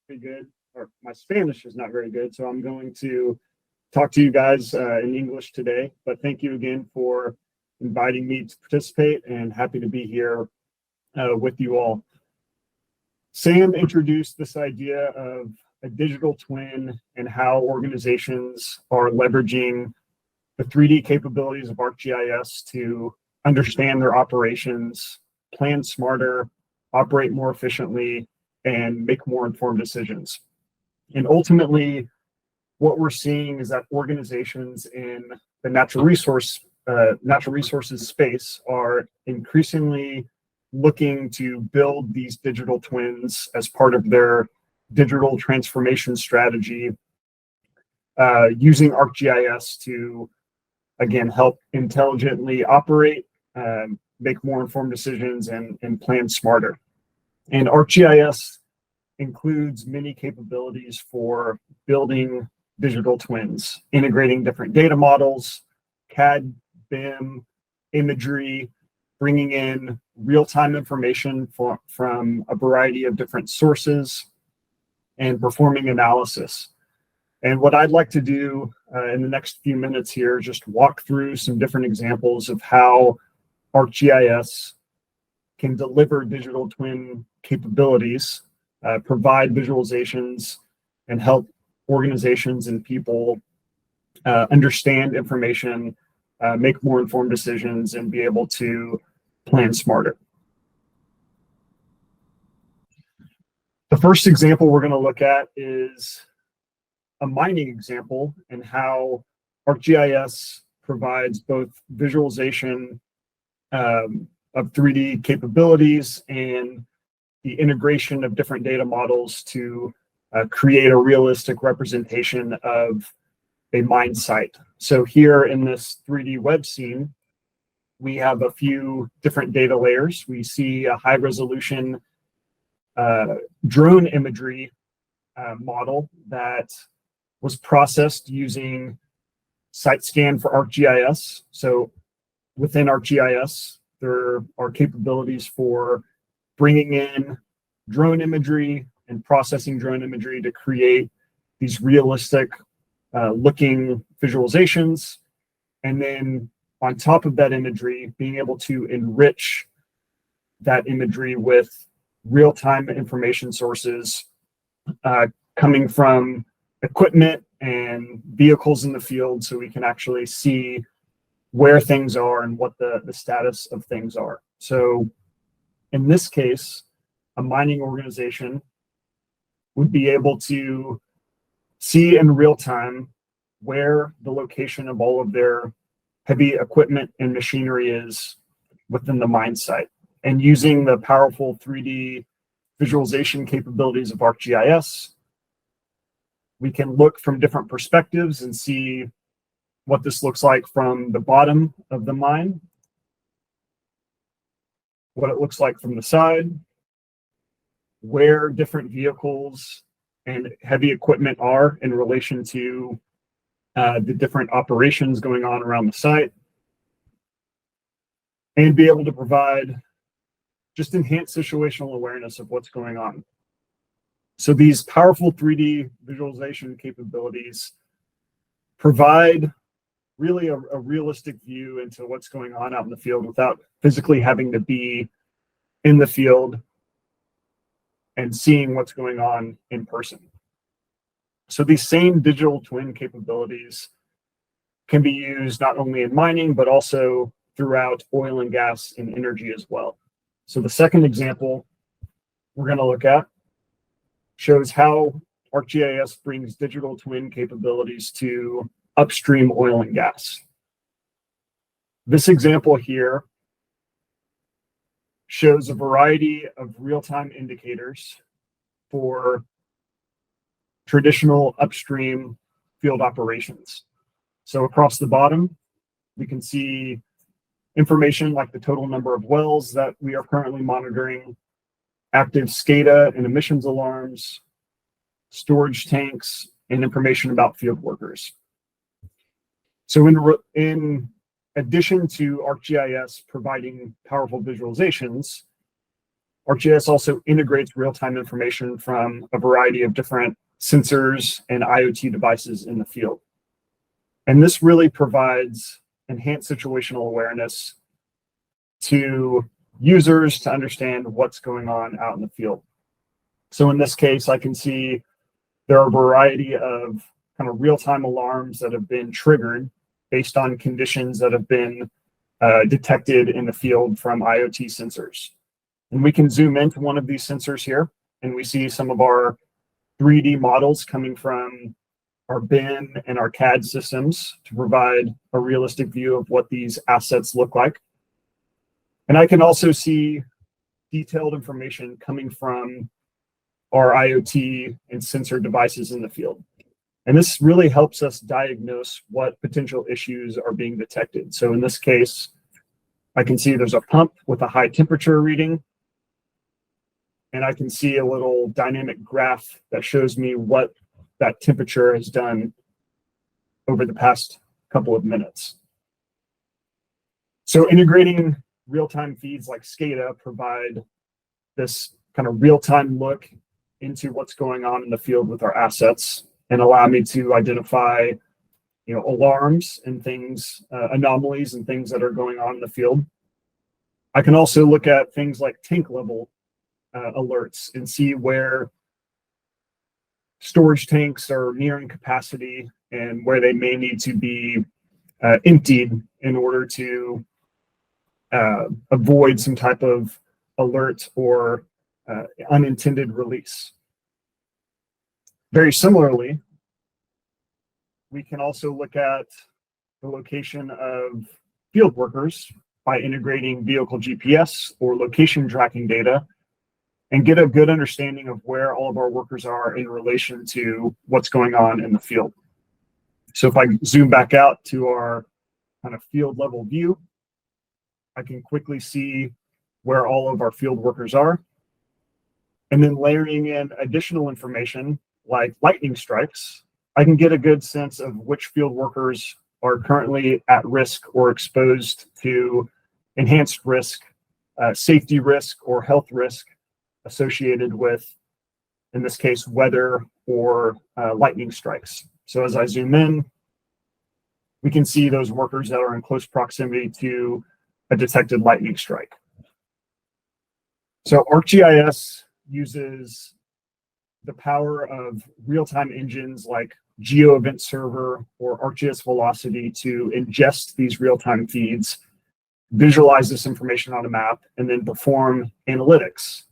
pretty good, or my Spanish is not very good, so I'm going to talk to you guys in English today. But thank you again for inviting me to participate, and happy to be here with you all. Sam introduced this idea of a digital twin and how organizations are leveraging the 3D capabilities of ArcGIS to understand their operations, plan smarter, operate more efficiently, and make more informed decisions. And ultimately, what we're seeing is that organizations in the natural resources space are increasingly looking to build these digital twins as part of their digital transformation strategy, using ArcGIS to, again, help intelligently operate, make more informed decisions, and plan smarter. And ArcGIS includes many capabilities for building digital twins, integrating different data models, CAD, BIM, imagery, bringing in real-time information from a variety of different sources, and performing analysis. And what I'd like to do in the next few minutes here is just walk through some different examples of how ArcGIS can deliver digital twin capabilities, provide visualizations, and help organizations and people understand information, make more informed decisions, and be able to plan smarter. The first example we're going to look at is a mining example and how ArcGIS provides both visualization of 3D capabilities and the integration of different data models to create a realistic representation of a mine site. So here in this 3D web scene, we have a few different data layers. We see a high resolution drone imagery model that was processed using SiteScan for ArcGIS. So within ArcGIS, there are capabilities for bringing in drone imagery and processing drone imagery to create these realistic looking visualizations. And then on top of that imagery, being able to enrich that imagery with real-time information sources coming from equipment and vehicles in the field, so we can actually see where things are and what the status of things are. So in this case, a mining organization would be able to see in real time where the location of all of their heavy equipment and machinery is within the mine site. And using the powerful 3D visualization capabilities of ArcGIS, we can look from different perspectives and see what this looks like from the bottom of the mine, what it looks like from the side, where different vehicles and heavy equipment are in relation to the different operations going on around the site, and be able to provide just enhanced situational awareness of what's going on. So these powerful 3D visualization capabilities provide really a realistic view into what's going on out in the field without physically having to be in the field and seeing what's going on in person. So these same digital twin capabilities can be used not only in mining, but also throughout oil and gas and energy as well. So the second example we're going to look at shows how ArcGIS brings digital twin capabilities to upstream oil and gas. This example here shows a variety of real-time indicators for traditional upstream field operations. So across the bottom, we can see information like the total number of wells that we are currently monitoring, active SCADA and emissions alarms, storage tanks, and information about field workers. So in addition to ArcGIS providing powerful visualizations, ArcGIS also integrates real-time information from a variety of different sensors and IoT devices in the field. And this really provides enhanced situational awareness to users to understand what's going on out in the field. So in this case, I can see there are a variety of kind of real-time alarms that have been triggered based on conditions that have been detected in the field from IoT sensors. And we can zoom into one of these sensors here, and we see some of our 3D models coming from our BIM and our CAD systems to provide a realistic view of what these assets look like. And I can also see detailed information coming from our IoT and sensor devices in the field. And this really helps us diagnose what potential issues are being detected. So in this case, I can see there's a pump with a high temperature reading, and I can see a little dynamic graph that shows me what that temperature has done over the past couple of minutes. So integrating real-time feeds like SCADA provide this kind of real-time look into what's going on in the field with our assets and allow me to identify, alarms and things, anomalies and things that are going on in the field. I can also look at things like tank level alerts and see where storage tanks are nearing capacity and where they may need to be emptied in order to avoid some type of alert or unintended release. Very similarly, we can also look at the location of field workers by integrating vehicle GPS or location tracking data and get a good understanding of where all of our workers are in relation to what's going on in the field. So if I zoom back out to our kind of field level view, I can quickly see where all of our field workers are. And then layering in additional information like lightning strikes, I can get a good sense of which field workers are currently at risk or exposed to enhanced risk, safety risk, or health risk associated with, in this case, weather or lightning strikes. So as I zoom in, we can see those workers that are in close proximity to a detected lightning strike. So ArcGIS uses the power of real-time engines like GeoEvent Server or ArcGIS Velocity to ingest these real-time feeds, visualize this information on a map, and then perform analytics.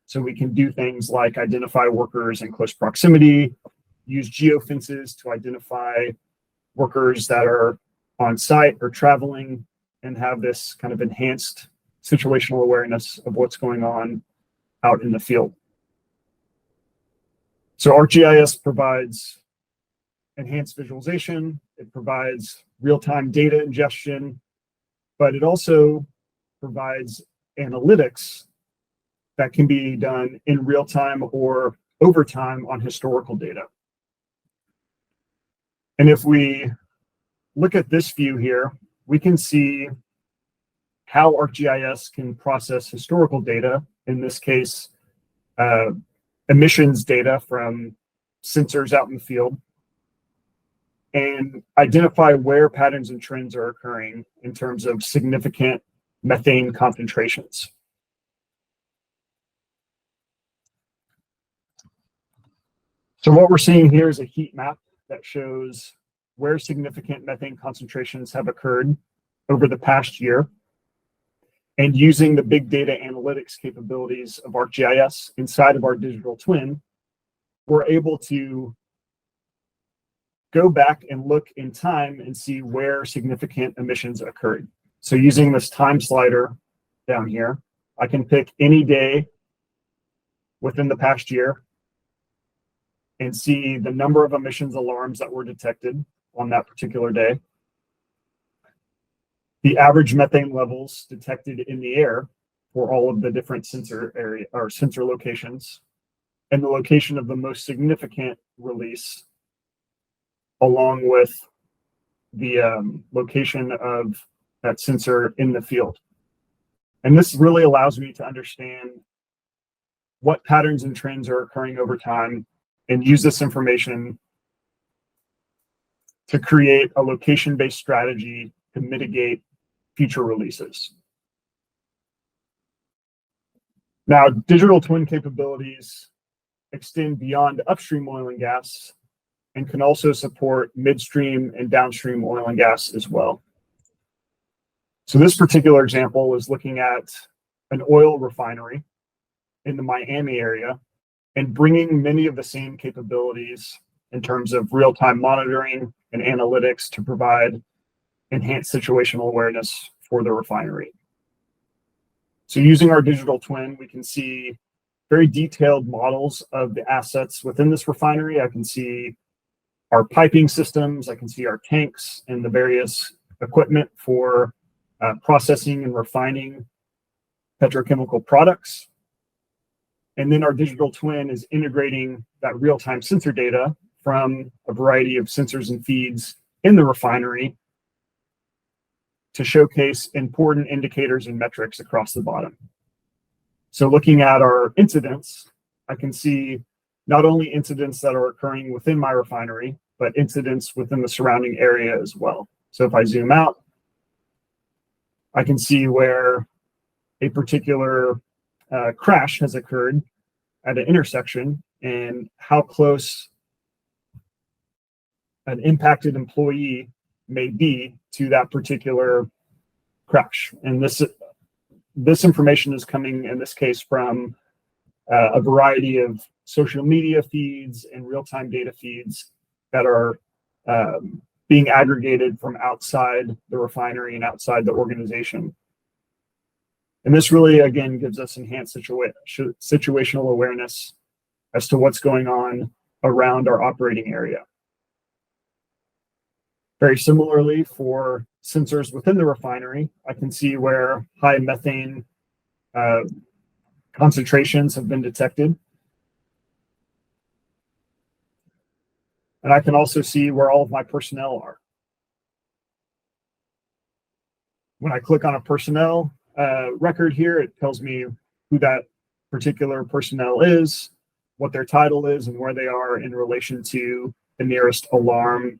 So we can do things like identify workers in close proximity, use geofences to identify workers that are on site or traveling, and have this kind of enhanced situational awareness of what's going on out in the field. So ArcGIS provides enhanced visualization, it provides real-time data ingestion, but it also provides analytics that can be done in real time or over time on historical data. And if we look at this view here, we can see how ArcGIS can process historical data, in this case, emissions data from sensors out in the field, and identify where patterns and trends are occurring in terms of significant methane concentrations. So what we're seeing here is a heat map that shows where significant methane concentrations have occurred over the past year. And using the big data analytics capabilities of ArcGIS inside of our digital twin, we're able to go back and look in time and see where significant emissions occurred. So using this time slider down here, I can pick any day within the past year and see the number of emissions alarms that were detected on that particular day, the average methane levels detected in the air for all of the different sensor area or sensor locations, and the location of the most significant release, along with the location of that sensor in the field. And this really allows me to understand what patterns and trends are occurring over time, and use this information to create a location-based strategy to mitigate future releases. Now, digital twin capabilities extend beyond upstream oil and gas and can also support midstream and downstream oil and gas as well. So this particular example is looking at an oil refinery in the Miami area and bringing many of the same capabilities in terms of real-time monitoring and analytics to provide enhanced situational awareness for the refinery. So using our digital twin, we can see very detailed models of the assets within this refinery. I can see our piping systems, I can see our tanks and the various equipment for processing and refining petrochemical products. And then our digital twin is integrating that real-time sensor data from a variety of sensors and feeds in the refinery to showcase important indicators and metrics across the bottom. So looking at our incidents, I can see not only incidents that are occurring within my refinery, but incidents within the surrounding area as well. So if I zoom out, I can see where a particular crash has occurred at an intersection and how close an impacted employee may be to that particular crash. And this information is coming, in this case, from a variety of social media feeds and real-time data feeds that are being aggregated from outside the refinery and outside the organization. And this really, again, gives us enhanced situational awareness as to what's going on around our operating area. Very similarly, for sensors within the refinery, I can see where high methane concentrations have been detected. And I can also see where all of my personnel are. When I click on a personnel record here, it tells me who that particular personnel is, what their title is, and where they are in relation to the nearest alarm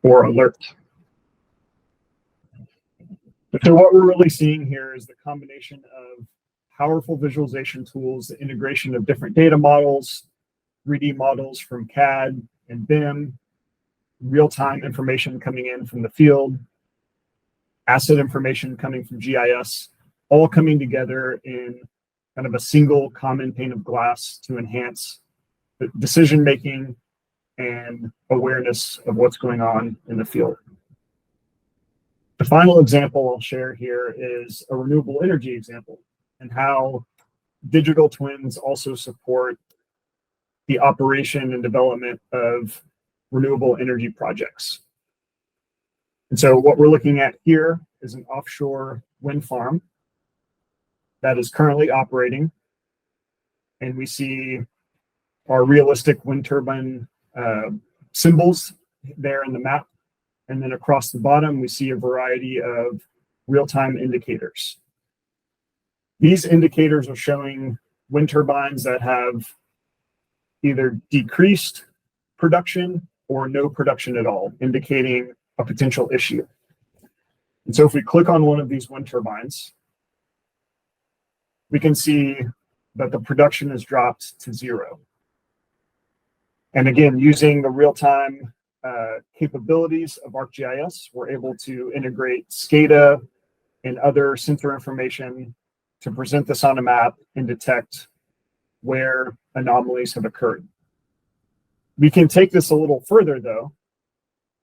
or alert. So what we're really seeing here is the combination of powerful visualization tools, the integration of different data models, 3D models from CAD and BIM, real-time information coming in from the field, asset information coming from GIS, all coming together in kind of a single common pane of glass to enhance the decision-making and awareness of what's going on in the field. The final example I'll share here is a renewable energy example and how digital twins also support the operation and development of renewable energy projects. And so what we're looking at here is an offshore wind farm that is currently operating. And we see our realistic wind turbine symbols there in the map. And then across the bottom, we see a variety of real-time indicators. These indicators are showing wind turbines that have either decreased production or no production at all, indicating a potential issue. And so if we click on one of these wind turbines, we can see that the production has dropped to 0. And again, using the real-time capabilities of ArcGIS, we're able to integrate SCADA and other sensor information to present this on a map and detect where anomalies have occurred. We can take this a little further, though,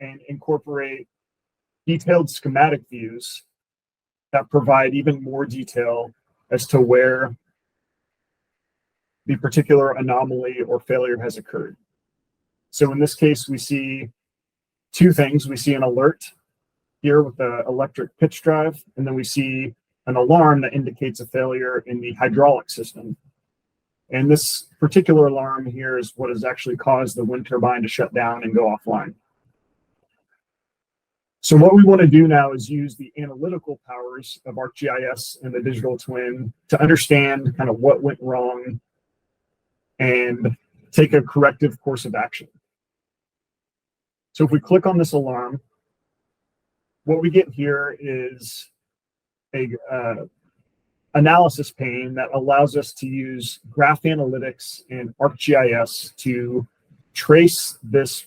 and incorporate detailed schematic views that provide even more detail as to where the particular anomaly or failure has occurred. So in this case, we see two things. We see an alert here with the electric pitch drive, and then we see an alarm that indicates a failure in the hydraulic system. And this particular alarm here is what has actually caused the wind turbine to shut down and go offline. So what we want to do now is use the analytical powers of ArcGIS and the digital twin to understand kind of what went wrong and take a corrective course of action. So if we click on this alarm, what we get here is a analysis pane that allows us to use graph analytics and ArcGIS to trace this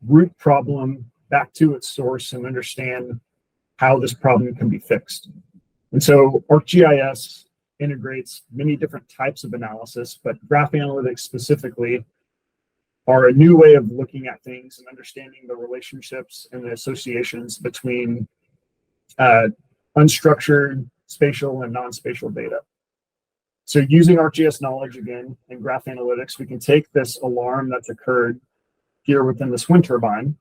root problem back to its source and understand how this problem can be fixed. And so ArcGIS integrates many different types of analysis, but graph analytics specifically are a new way of looking at things and understanding the relationships and the associations between unstructured, spatial, and non-spatial data. So using ArcGIS knowledge again and graph analytics, we can take this alarm that's occurred here within this wind turbine,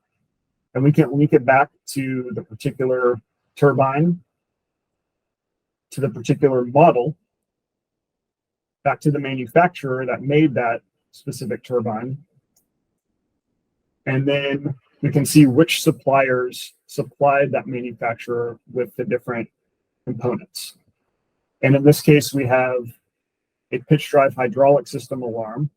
and we can link it back to the particular turbine, to the particular model, back to the manufacturer that made that specific turbine. And then we can see which suppliers supplied that manufacturer with the different components. And in this case, we have a pitch drive hydraulic system alarm.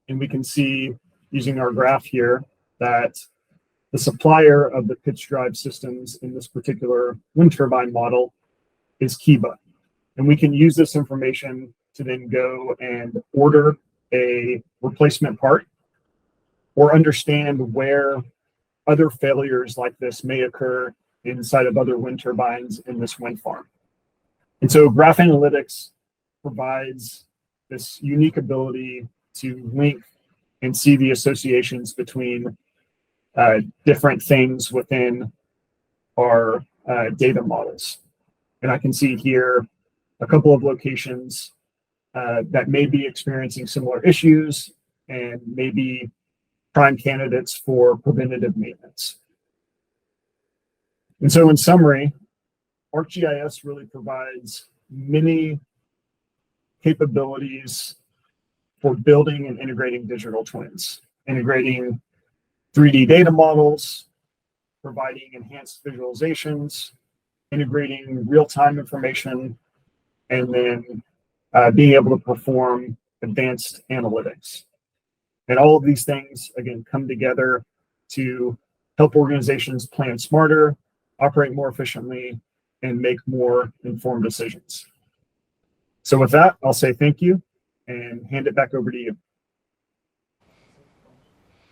And we can see, using our graph here, that the supplier of the pitch drive systems in this particular wind turbine model is Kiba. And we can use this information to then go and order a replacement part or understand where other failures like this may occur inside of other wind turbines in this wind farm. And so graph analytics provides this unique ability to link and see the associations between different things within our data models. And I can see here a couple of locations that may be experiencing similar issues and may be prime candidates for preventative maintenance. And so in summary, ArcGIS really provides many capabilities for building and integrating digital twins, integrating 3D data models, providing enhanced visualizations, integrating real-time information, and then being able to perform advanced analytics. And all of these things, again, come together to help organizations plan smarter, operate more efficiently, and make more informed decisions. So with that, I'll say thank you and hand it back over to you.